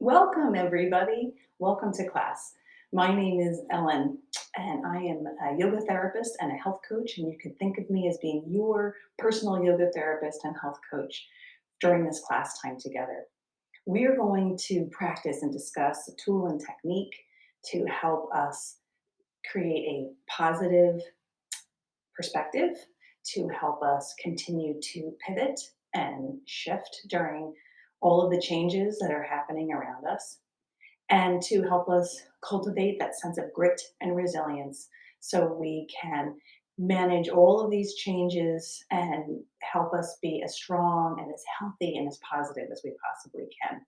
Welcome, everybody. Welcome to class. My name is Ellen, and I am a yoga therapist and a health coach. And you can think of me as being your personal yoga therapist and health coach during this class time together. We are going to practice and discuss a tool and technique to help us create a positive perspective, to help us continue to pivot and shift during all of the changes that are happening around us and to help us cultivate that sense of grit and resilience so we can manage all of these changes and help us be as strong and as healthy and as positive as we possibly can.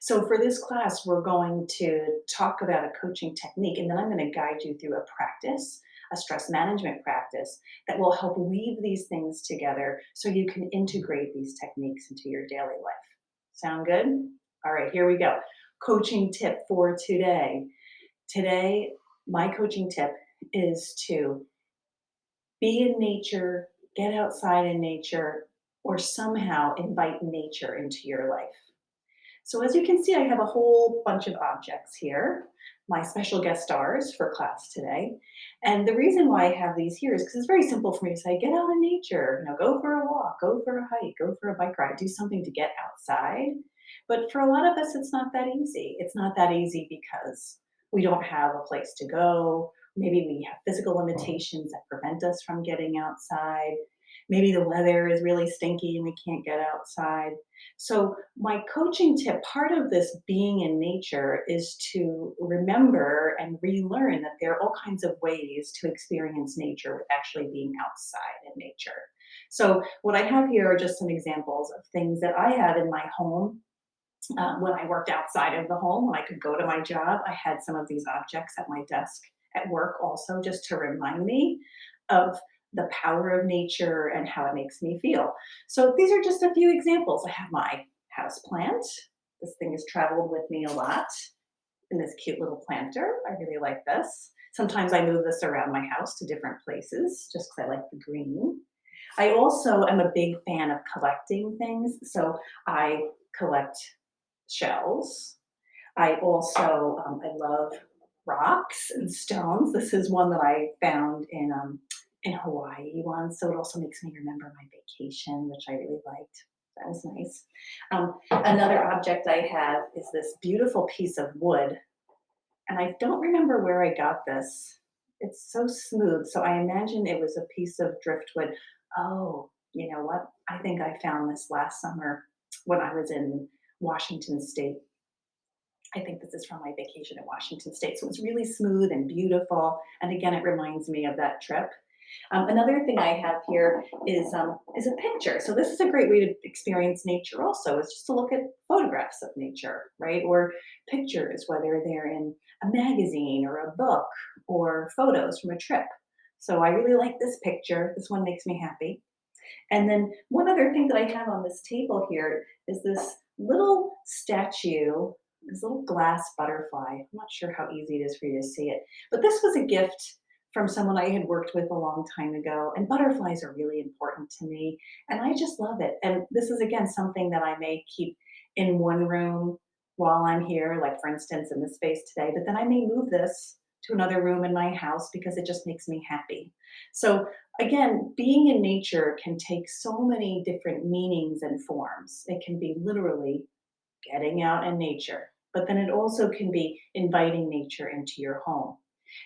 So, for this class, we're going to talk about a coaching technique, and then I'm going to guide you through a practice, a stress management practice that will help weave these things together so you can integrate these techniques into your daily life. Sound good? All right, here we go. Coaching tip for today. Today, my coaching tip is to be in nature, get outside in nature, or somehow invite nature into your life. So as you can see, I have a whole bunch of objects here, my special guest stars for class today. And the reason why I have these here is because it's very simple for me to say, get out in nature, go for a walk, go for a hike, go for a bike ride, do something to get outside. But for a lot of us, it's not that easy. It's not that easy because we don't have a place to go. Maybe we have physical limitations that prevent us from getting outside. Maybe the weather is really stinky and we can't get outside. So, my coaching tip, part of this being in nature, is to remember and relearn that there are all kinds of ways to experience nature with actually being outside in nature. So, what I have here are just some examples of things that I have in my home. When I worked outside of the home, when I could go to my job, I had some of these objects at my desk at work also, just to remind me of the power of nature and how it makes me feel. So these are just a few examples. I have my house plant. This thing has traveled with me a lot in this cute little planter. I really like this. Sometimes I move this around my house to different places just because I like the green. I also am a big fan of collecting things. So I collect shells. I also I love rocks and stones. This is one that I found in Hawaii once, so it also makes me remember my vacation, which I really liked. That was nice. Another object I have is this beautiful piece of wood, and I don't remember where I got this. It's so smooth, so I imagine it was a piece of driftwood. Oh, you know what? I think I found this last summer when I was in Washington State. I think this is from my vacation in Washington State. So it's really smooth and beautiful. And again, it reminds me of that trip. Another thing I have here is a picture. So this is a great way to experience nature. Also, is just to look at photographs of nature, right? Or pictures, whether they're in a magazine or a book or photos from a trip. So I really like this picture. This one makes me happy. And then one other thing that I have on this table here is this little statue, this little glass butterfly. I'm not sure how easy it is for you to see it, but this was a gift from someone I had worked with a long time ago. And butterflies are really important to me, and I just love it. And this is again something that I may keep in one room while I'm here, like for instance in this space today, but then I may move this to another room in my house because it just makes me happy. So again, being in nature can take so many different meanings and forms. It can be literally getting out in nature, but then it also can be inviting nature into your home.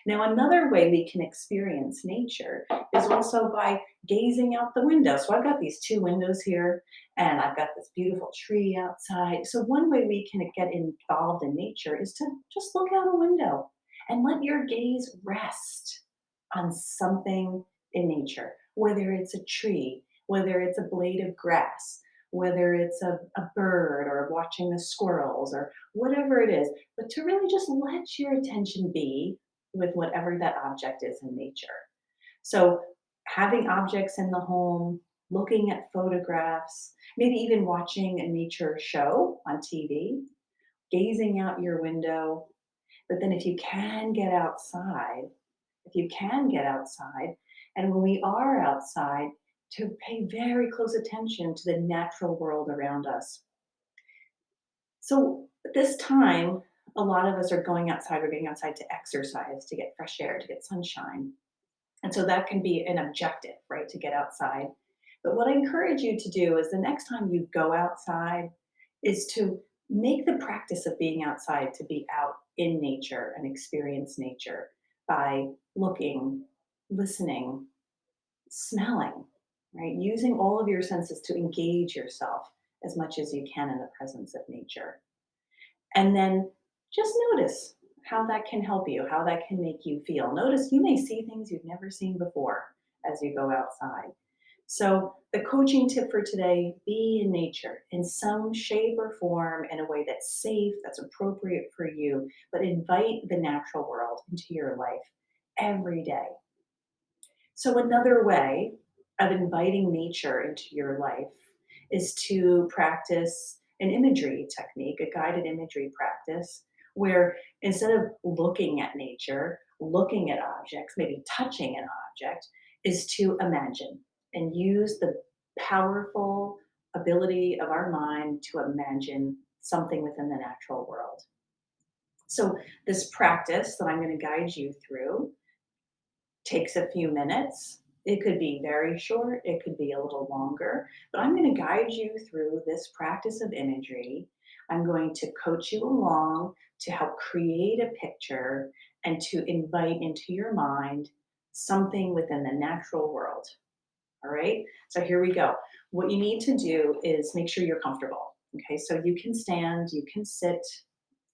Now, another way we can experience nature is also by gazing out the window. So, I've got these two windows here, and I've got this beautiful tree outside. So, one way we can get involved in nature is to just look out a window and let your gaze rest on something in nature, whether it's a tree, whether it's a blade of grass, whether it's a bird or watching the squirrels or whatever it is, but to really just let your attention be with whatever that object is in nature. So, having objects in the home, looking at photographs, maybe even watching a nature show on TV, gazing out your window. But then, if you can get outside, and when we are outside, to pay very close attention to the natural world around us. So, But this time, a lot of us are going outside, we're getting outside to exercise, to get fresh air, to get sunshine. And so that can be an objective, right, to get outside. But what I encourage you to do is the next time you go outside is to make the practice of being outside to be out in nature and experience nature by looking, listening, smelling, right? Using all of your senses to engage yourself as much as you can in the presence of nature. And then just notice how that can help you, how that can make you feel. Notice you may see things you've never seen before as you go outside. So, the coaching tip for today, be in nature in some shape or form in a way that's safe, that's appropriate for you, but invite the natural world into your life every day. So, another way of inviting nature into your life is to practice an imagery technique, a guided imagery practice, where instead of looking at nature, looking at objects, maybe touching an object, is to imagine and use the powerful ability of our mind to imagine something within the natural world. So, this practice that I'm going to guide you through takes a few minutes. It could be very short, it could be a little longer, but I'm going to guide you through this practice of imagery. I'm going to coach you along to help create a picture and to invite into your mind something within the natural world. All right, so here we go. What you need to do is make sure you're comfortable. Okay, so you can stand, you can sit,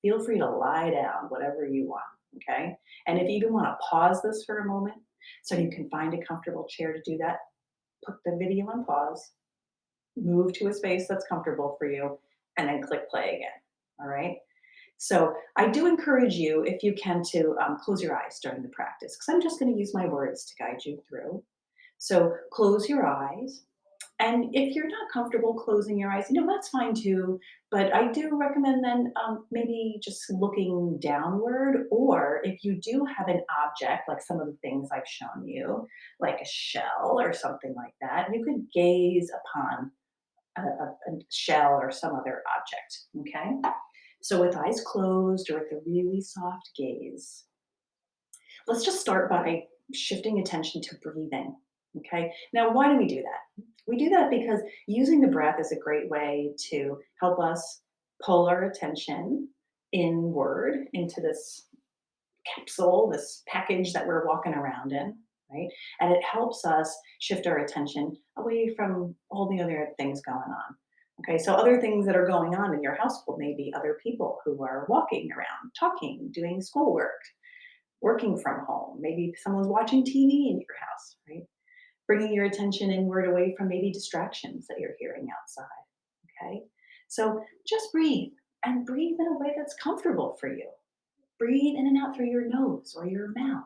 feel free to lie down, whatever you want. Okay, and if you even want to pause this for a moment so you can find a comfortable chair to do that, put the video on pause, move to a space that's comfortable for you, and then click play again. All right. So I do encourage you, if you can, to close your eyes during the practice because I'm just going to use my words to guide you through. So close your eyes. And if you're not comfortable closing your eyes, that's fine too. But I do recommend then maybe just looking downward, or if you do have an object, like some of the things I've shown you, like a shell or something like that, you could gaze upon a shell or some other object. Okay. So with eyes closed or with a really soft gaze, let's just start by shifting attention to breathing. Okay. Now, why do we do that? We do that because using the breath is a great way to help us pull our attention inward into this capsule, this package that we're walking around in, right? And it helps us shift our attention away from all the other things going on. Okay, so other things that are going on in your household may be other people who are walking around, talking, doing schoolwork, working from home. Maybe someone's watching TV in your house, right? Bringing your attention inward away from maybe distractions that you're hearing outside. Okay. So just breathe and breathe in a way that's comfortable for you. Breathe in and out through your nose or your mouth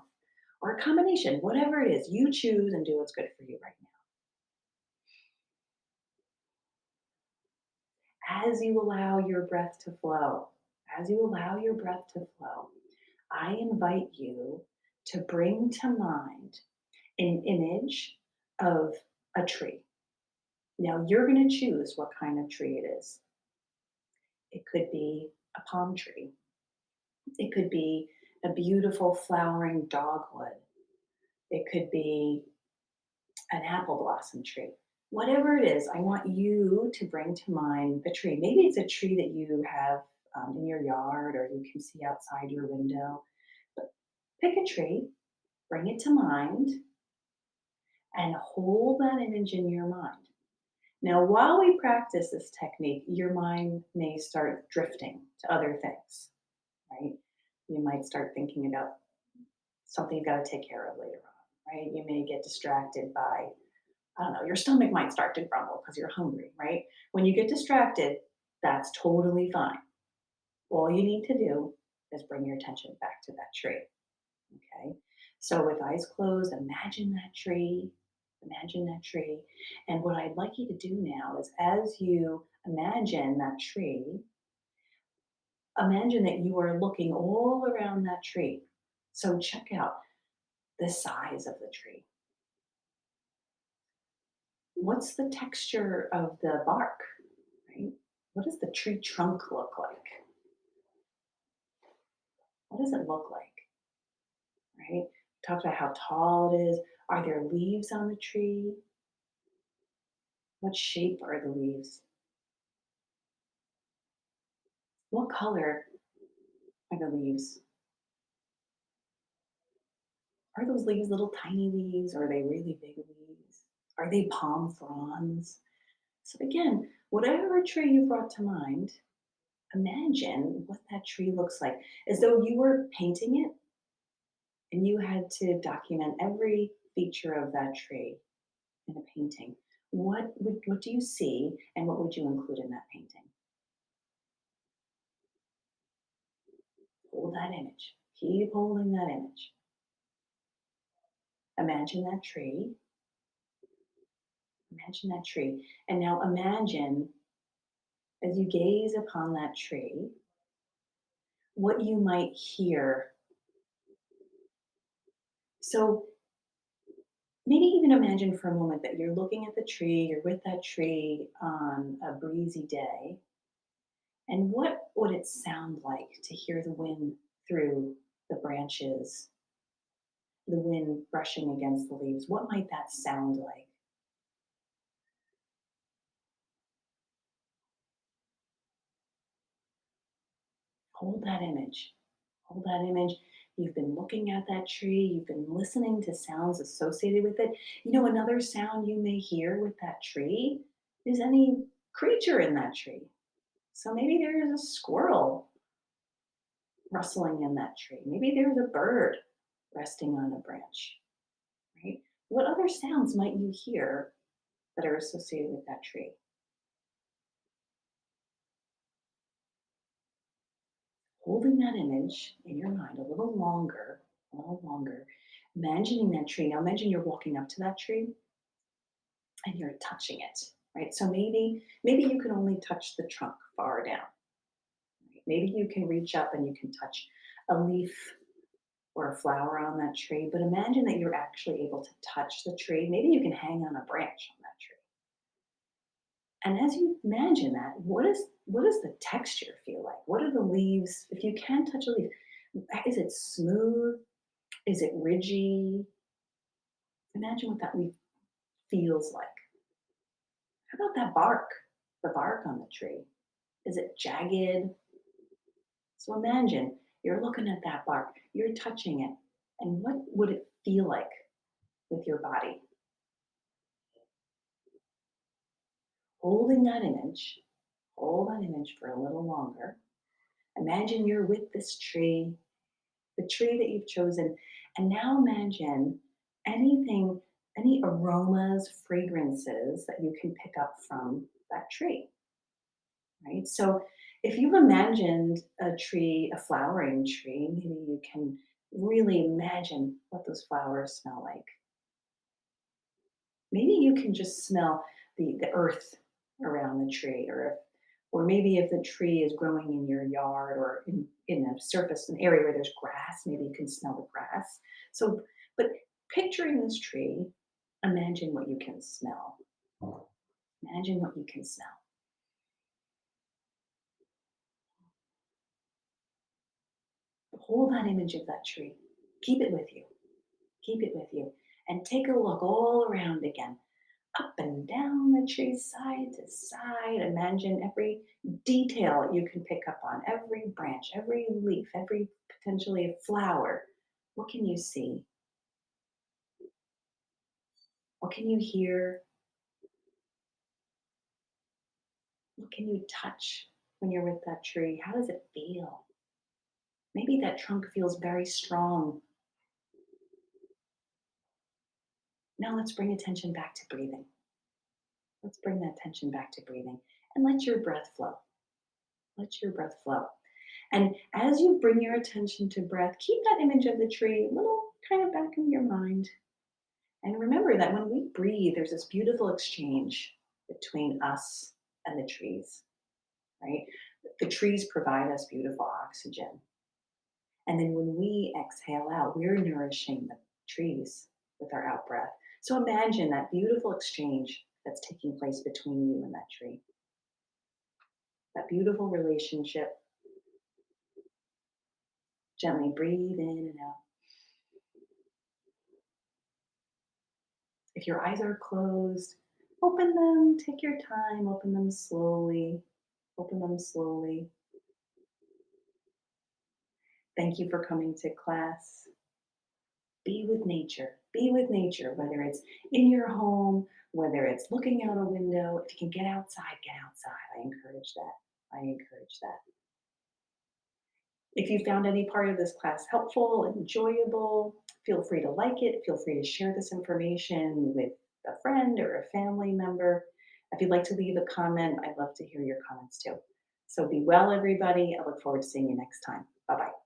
or a combination, whatever it is, you choose and do what's good for you right now. As you allow your breath to flow, as you allow your breath to flow, I invite you to bring to mind an image of a tree. Now you're going to choose what kind of tree it is. It could be a palm tree. It could be a beautiful flowering dogwood. It could be an apple blossom tree. Whatever it is, I want you to bring to mind the tree. Maybe it's a tree that you have in your yard or you can see outside your window. But pick a tree, bring it to mind, and hold that image in your mind. Now, while we practice this technique, your mind may start drifting to other things, right? You might start thinking about something you've got to take care of later on, right? You may get distracted by, I don't know, your stomach might start to grumble because you're hungry, right? When you get distracted, that's totally fine. All you need to do is bring your attention back to that tree, okay? So with eyes closed, imagine that tree. Imagine that tree. And what I'd like you to do now is as you imagine that tree, imagine that you are looking all around that tree. So check out the size of the tree. What's the texture of the bark, right? What does the tree trunk look like? What does it look like, right? Talked about how tall it is. Are there leaves on the tree? What shape are the leaves? What color are the leaves? Are those leaves little tiny leaves? Or are they really big leaves? Are they palm fronds? So again, whatever tree you brought to mind, imagine what that tree looks like, as though you were painting it and you had to document every feature of that tree in a painting. What do you see, and what would you include in that painting? Hold that image. Keep holding that image. Imagine that tree. Imagine that tree. And now imagine, as you gaze upon that tree, what you might hear. So maybe even imagine for a moment that you're looking at the tree, you're with that tree on a breezy day, and what would it sound like to hear the wind through the branches, the wind brushing against the leaves? What might that sound like? Hold that image. Hold that image. You've been looking at that tree, you've been listening to sounds associated with it. You know, another sound you may hear with that tree is any creature in that tree. So maybe there's a squirrel rustling in that tree. Maybe there's a bird resting on a branch, right? What other sounds might you hear that are associated with that tree? Holding that image in your mind a little longer, imagining that tree. Now imagine you're walking up to that tree and you're touching it, right? So maybe you can only touch the trunk far down. Right? Maybe you can reach up and you can touch a leaf or a flower on that tree, but imagine that you're actually able to touch the tree. Maybe you can hang on a branch on that tree. And as you imagine that, what does the texture feel like? What are the leaves? If you can touch a leaf, is it smooth? Is it ridgy? Imagine what that leaf feels like. How about that bark? The bark on the tree. Is it jagged? So imagine you're looking at that bark, you're touching it, and what would it feel like with your body? Holding that image, hold that image for a little longer. Imagine you're with this tree, the tree that you've chosen, and now imagine anything, any aromas, fragrances that you can pick up from that tree, right? So if you've imagined a tree, a flowering tree, maybe you can really imagine what those flowers smell like. Maybe you can just smell the earth around the tree, or maybe if the tree is growing in your yard or in a surface, an area where there's grass, maybe you can smell the grass. So, but picturing this tree, imagine what you can smell. Imagine what you can smell. Hold that image of that tree. Keep it with you. Keep it with you. And take a look all around again, up and down the tree, side to side. Imagine every detail you can pick up on, every branch, every leaf, every potentially a flower. What can you see? What can you hear? What can you touch when you're with that tree? How does it feel? Maybe that trunk feels very strong. Now let's bring attention back to breathing. Let's bring that attention back to breathing and let your breath flow. Let your breath flow. And as you bring your attention to breath, keep that image of the tree a little kind of back in your mind. And remember that when we breathe, there's this beautiful exchange between us and the trees, right? The trees provide us beautiful oxygen. And then when we exhale out, we're nourishing the trees with our out breath. So imagine that beautiful exchange that's taking place between you and that tree, that beautiful relationship. Gently breathe in and out. If your eyes are closed, open them, take your time, open them slowly. Open them slowly. Thank you for coming to class. Be with nature. Be with nature, whether it's in your home, whether it's looking out a window. If you can get outside, get outside. I encourage that. I encourage that. If you found any part of this class helpful, enjoyable, feel free to like it. Feel free to share this information with a friend or a family member. If you'd like to leave a comment, I'd love to hear your comments too. So be well, everybody. I look forward to seeing you next time. Bye bye.